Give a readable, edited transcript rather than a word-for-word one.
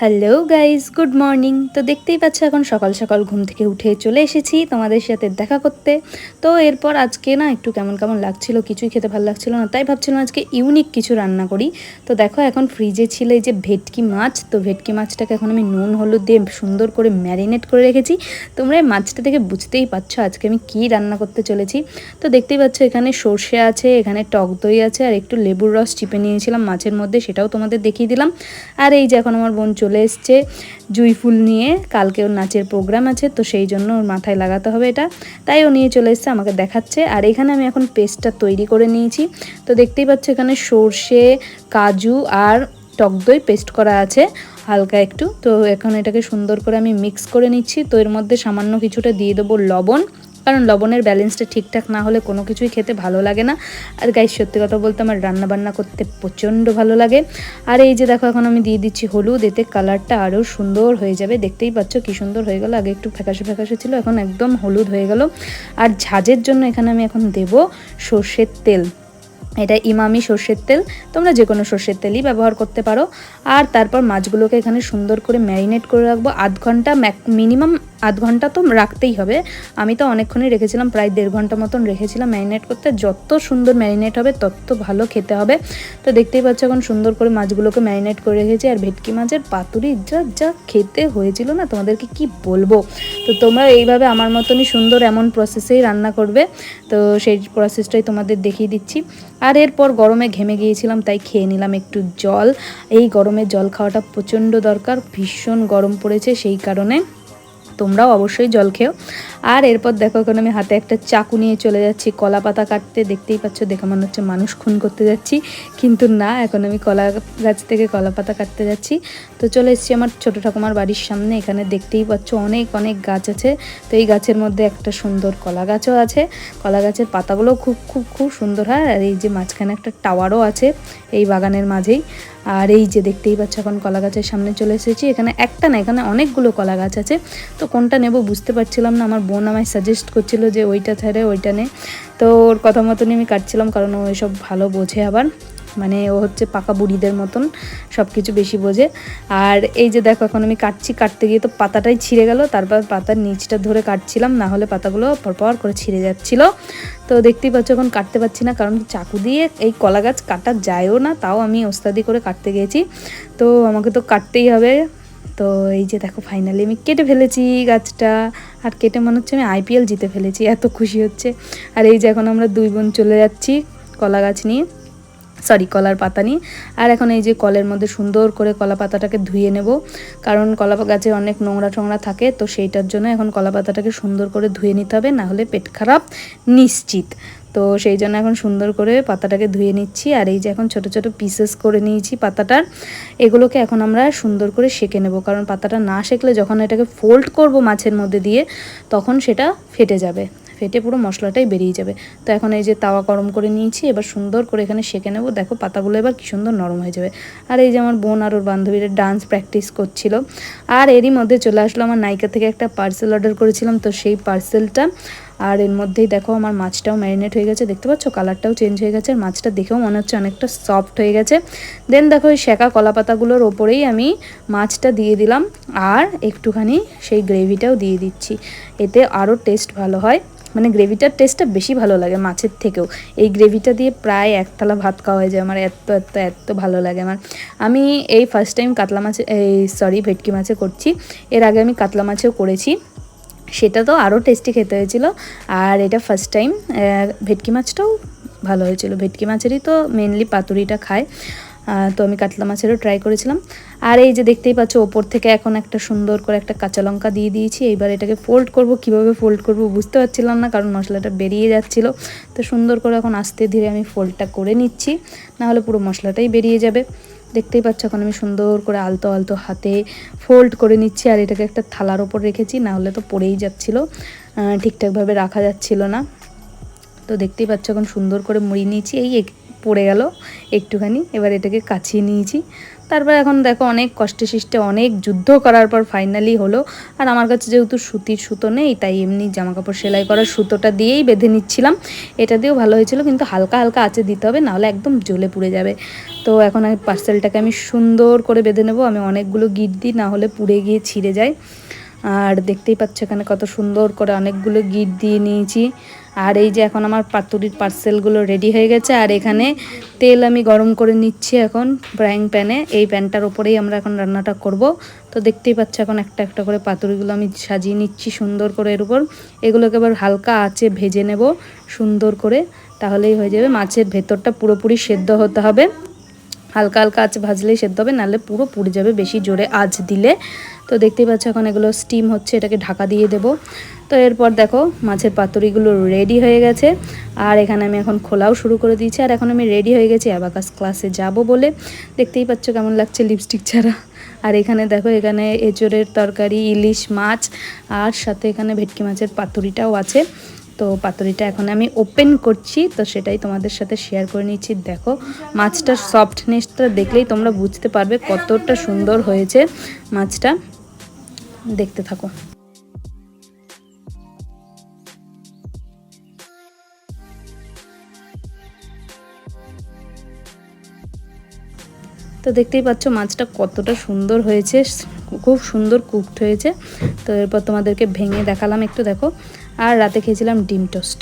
Hello guys, good morning. তো দেখতেই পাচ্ছ এখন সকাল সকাল ঘুম থেকে উঠে চলে এসেছি তোমাদের সাথে দেখা করতে। তো এরপর আজকে না একটু কেমন কেমন লাগছিল, কিছুই খেতে ভালো লাগছিল না, তাই ভাবছিলাম আজকে ইউনিক কিছু রান্না করি। তো দেখো এখন ফ্রিজে ছিল এই যে ভেটকি মাছ। তো ভেটকি মাছটাকে এখন আমি নুন হলুদ দিয়ে সুন্দর করে ম্যারিনেট করে রেখেছি। তোমরা এই মাছটা থেকে বুঝতেই পারছো আজকে আমি কী রান্না করতে চলেছি। তো দেখতেই পাচ্ছ এখানে সর্ষে আছে, এখানে টক দই আছে, আর একটু লেবুর রস চিপে নিয়েছিলাম মাছের মধ্যে, সেটাও তোমাদের দেখিয়ে দিলাম। আর এই যে এখন আমার বোন চলে এসছে জুঁই ফুল নিয়ে, কালকে ওর নাচের প্রোগ্রাম আছে, তো সেই জন্য ওর মাথায় লাগাতে হবে এটা, তাই ও নিয়ে চলে এসছে আমাকে দেখাচ্ছে। আর এখানে আমি এখন পেস্টটা তৈরি করে নিয়েছি। তো দেখতেই পাচ্ছ এখানে সর্ষে, কাজু আর টক দই পেস্ট করা আছে হালকা একটু। তো এখন এটাকে সুন্দর করে আমি মিক্স করে নিচ্ছি। তো এর মধ্যে সামান্য কিছুটা দিয়ে দেবো লবণ, কারণ লবণের ব্যালেন্সটা ঠিকঠাক না হলে কোনো কিছুই খেতে ভালো লাগে না। আর গাইস সত্যি কথা বলতে আমার রান্না বান্না করতে প্রচণ্ড ভালো লাগে। আর এই যে দেখো এখন আমি দিয়ে দিচ্ছি হলুদ, এতে কালারটা আরও সুন্দর হয়ে যাবে। দেখতেই পাচ্ছ কি সুন্দর হয়ে গেল, আগে একটু ফ্যাকাশে ফ্যাকাশে ছিল, এখন একদম হলুদ হয়ে গেল। আর ঝাঁঝের জন্য এখানে আমি এখন দেব সর্ষের তেল, এটা ইমামি সর্ষের তেল, তোমরা যে কোনো সর্ষের তেলই ব্যবহার করতে পারো। আর তারপর মাছগুলোকে এখানে সুন্দর করে ম্যারিনেট করে রাখবো আধ ঘন্টা, মিনিমাম আধ ঘন্টা তো রাখতেই হবে। আমি তো অনেকক্ষণই রেখেছিলাম, প্রায় 1.5 ঘন্টা মতন রেখেছিলাম ম্যারিনেট করতে। যত সুন্দর ম্যারিনেট হবে তত ভালো খেতে হবে। তো দেখতেই পাচ্ছ এখন সুন্দর করে মাছগুলোকে ম্যারিনেট করে রেখেছি। আর ভেটকি মাছের পাতুরি যা যা খেতে হয়েছিল না, তোমাদেরকে কি বলবো। তো তোমরা এইভাবে আমার মতনই সুন্দর এমন প্রসেসেই রান্না করবে। তো সেই প্রসেসটাই তোমাদের দেখিয়ে দিচ্ছি। আর এরপর গরমে ঘেমে গিয়েছিলাম, তাই খেয়ে নিলাম একটু জল। এই গরমে জল খাওয়াটা প্রচণ্ড দরকার, ভীষণ গরম পড়েছে, সেই কারণে তোমরাও অবশ্যই জল খেও। আর এরপর দেখো এখন আমি হাতে একটা চাকু নিয়ে চলে যাচ্ছি কলা পাতা কাটতে। দেখতেই পাচ্ছ, দেখে মনে হচ্ছে মানুষ খুন করতে যাচ্ছি, কিন্তু না, এখন আমি কলা গাছ থেকে কলা পাতা কাটতে যাচ্ছি। তো চলে এসেছি আমার ছোটো ঠাকুমার বাড়ির সামনে। এখানে দেখতেই পাচ্ছ অনেক অনেক গাছ আছে। তো এই গাছের মধ্যে একটা সুন্দর কলা গাছও আছে, কলা গাছের পাতাগুলো খুব খুব খুব সুন্দর হয়। আর এই যে মাঝখানে একটা টাওয়ারও আছে এই বাগানের মাঝেই। আর এই যে দেখতেই পাচ্ছ এখন কলা গাছের সামনে চলে এসেছি। এখানে একটা না, এখানে অনেকগুলো কলা গাছ আছে। তো কোনটা নেব বুঝতে পারছিলাম না, আমার বোন আমায় সাজেস্ট করছিল যে ওইটা ছেড়ে ওইটা নে। তো ওর কথা মতনই আমি কাটছিলাম, কারণ ও এসব ভালো বোঝে, আবার মানে ও হচ্ছে পাকা বুড়িদের মতন সব কিছু বেশি বোঝে। আর এই যে দেখো এখন আমি কাটতে গিয়ে তো পাতাটাই ছিঁড়ে গেল, তারপর পাতার নিচটা ধরে কাটছিলাম, না হলে পাতাগুলো পরপর করে ছিঁড়ে যাচ্ছিলো। তো দেখতেই পাচ্ছ এখন কাটতে পারছি না, কারণ চাকু দিয়ে এই কলা গাছ কাটা যায়ও না, তাও আমি ওস্তাদি করে কাটতে গিয়েছি। তো আমাকে তো কাটতেই হবে। তো এই যে দেখো ফাইনালি আমি কেটে ফেলেছি গাছটা। আর কেটে মনে হচ্ছে আমি আইপিএল জিতে ফেলেছি, এত খুশি হচ্ছে। আর এই যে এখন আমরা দুই বোন চলে যাচ্ছি কলা গাছ নিয়ে, কলার পাতা নিয়ে। আর এখন এই যে কলের মধ্যে সুন্দর করে কলা পাতাটাকে ধুয়ে নেব, কারণ কলা গাছে অনেক নোংরা টোংরা থাকে, তো সেইটার জন্য এখন কলা পাতাটাকে সুন্দর করে ধুয়ে নিতে হবে, না হলে পেট খারাপ নিশ্চিত। তো সেই জন্য এখন সুন্দর করে পাতাটাকে ধুয়ে নিচ্ছি। আর এই যে এখন ছোট ছোট পিসেস করে নিয়েছি পাতাটার, এগুলোকে এখন আমরা সুন্দর করে সেঁকে নেব, কারণ পাতাটা না সেঁকলে যখন এটাকে ফোল্ড করব মাছের মধ্যে দিয়ে, তখন সেটা ফেটে যাবে, ফেটে পুরো মশলাটাই বেরিয়ে যাবে। তো এখন এই যে তাওয়া গরম করে নিয়েছি, এবার সুন্দর করে এখানে সেঁকে নেব। দেখো পাতাগুলো এবার কি সুন্দর নরম হয়ে যাবে। আর এই যে আমার বোন আর ওর বান্ধবীরা ডান্স প্র্যাকটিস করছিল। আর এরই মধ্যে চলে আসলো আমার নাইকা থেকে একটা পার্সেল অর্ডার করেছিলাম, তো সেই পার্সেলটা। আর এর মধ্যেই দেখো আমার মাছটাও ম্যারিনেট হয়ে গেছে, দেখতে পাচ্ছ কালারটাও চেঞ্জ হয়ে গেছে, আর মাছটা দেখেও মনে হচ্ছে অনেকটা সফট হয়ে গেছে। দেন দেখো ওই সেঁকা কলা পাতাগুলোর ওপরেই আমি মাছটা দিয়ে দিলাম, আর একটুখানি সেই গ্রেভিটাও দিয়ে দিচ্ছি, এতে আরও টেস্ট ভালো হয়, মানে গ্রেভিটার টেস্টটা বেশি ভালো লাগে মাছের থেকেও। এই গ্রেভিটা দিয়ে প্রায় এক থালা ভাত খাওয়া হয়ে যায় আমার, এত এত এত ভালো লাগে আমার। আমি এই ফার্স্ট টাইম কাতলা মাছে ভেটকি মাছে করছি, এর আগে আমি কাতলা মাছেও করেছি, সেটা তো আরও টেস্টি খেতে হয়েছিল। আর এটা ফার্স্ট টাইম ভেটকি মাছটাও ভালো হয়েছিল, ভেটকি মাছেরই তো মেনলি পাতুরিটা খায়। তো আমি কাতলা মাছেরও ট্রাই করেছিলাম। আর এই যে দেখতেই পাচ্ছ ওপর থেকে এখন একটা সুন্দর করে একটা কাঁচা লঙ্কা দিয়ে দিয়েছি। এইবার এটাকে ফোল্ড করব, কিভাবে ফোল্ড করব বুঝতে পারছিলাম না, কারণ মশলাটা বেরিয়ে যাচ্ছিল। তো সুন্দর করে এখন আস্তে ধীরে আমি ফোল্ডটা করে নিচ্ছি, নাহলে পুরো মশলাটাই বেরিয়ে যাবে। দেখতেই পাচ্ছ এখন আমি সুন্দর করে আলতো আলতো হাতে ফোল্ড করে নিচ্ছি। আর এটাকে একটা থালার ওপর রেখেছি, না হলে তো পড়েই যাচ্ছিলো, ঠিকঠাকভাবে রাখা যাচ্ছিল না। তো দেখতেই পাচ্ছ এখন সুন্দর করে মুড়িয়ে নিয়েছি, এই পড়ে গেল একটুখানি, এবার এটাকে কাছিয়ে নিয়েছি। তারপর এখন দেখো অনেক কষ্টে সৃষ্টে অনেক যুদ্ধ করার পর ফাইনালি হলো। আর আমার কাছে যেহেতু সুতির সুতো নেই, তাই এমনি জামাকাপড় সেলাই করার সুতোটা দিয়েই বেঁধে নিচ্ছিলাম। এটা দিয়েও ভালো হয়েছিল, কিন্তু হালকা হালকা আঁচে দিতে হবে, নাহলে একদম জ্বলে পুড়ে যাবে। তো এখন আমি পার্সেলটাকে আমি সুন্দর করে বেঁধে নেবো। আমি অনেকগুলো গিট দিই, না হলে পুড়ে গিয়ে ছিঁড়ে যায়। আর দেখতেই পাচ্ছ এখানে কত সুন্দর করে অনেকগুলো গিট দিয়ে নিয়েছি। আর এই যে এখন আমার পাতুরির পার্সেলগুলো রেডি হয়ে গেছে। আর এখানে তেল আমি গরম করে নিচ্ছি এখন ফ্রাইং প্যানে। এই প্যানটার ওপরেই আমরা এখন রান্নাটা করব। তো দেখতেই পাচ্ছ এখন একটা একটা করে পাতুরিগুলো আমি সাজিয়ে নিচ্ছি সুন্দর করে এর উপর। এগুলোকে এবার হালকা আঁচে ভেজে নেব সুন্দর করে, তাহলেই হয়ে যাবে। মাছের ভেতরটা পুরোপুরি সেদ্ধ হতে হবে, হালকা হালকা আঁচ ভাজলেই সেদ্ধ হবে, নাহলে পুরো পুড়ে যাবে বেশি জোরে আঁচ দিলে। তো দেখতেই পাচ্ছ এখন এগুলো স্টিম হচ্ছে, এটাকে ঢাকা দিয়ে দেব। তো এরপর দেখো মাছের পাতুরিগুলো রেডি হয়ে গেছে। আর এখানে আমি এখন খোলাও শুরু করে দিয়েছি। আর এখন আমি রেডি হয়ে গেছি অ্যাবাকাস ক্লাসে যাব বলে। দেখতেই পাচ্ছ কেমন লাগছে লিপস্টিক ছাড়া। আর এখানে দেখো এখানে এঁচোড়ের তরকারি, ইলিশ মাছ, আর সাথে এখানে ভেটকি মাছের পাতুরিটাও আছে। তো পাতুরিটা এখন আমি ওপেন করছি, তো সেটাই তোমাদের সাথে শেয়ার করে নিচ্ছি। দেখো মাছটার সফটনেসটা দেখলেই তোমরা বুঝতে পারবে কতটা সুন্দর হয়েছে মাছটা। দেখতে থাকো। তো দেখতেই পাচ্ছ মাছটা কতটা সুন্দর হয়েছে, খুব সুন্দর কুকড হয়েছে। তো এরপর তোমাদেরকে ভেঙে দেখালাম একটু, দেখো। আর রাতে খেয়েছিলাম ডিম টোস্ট।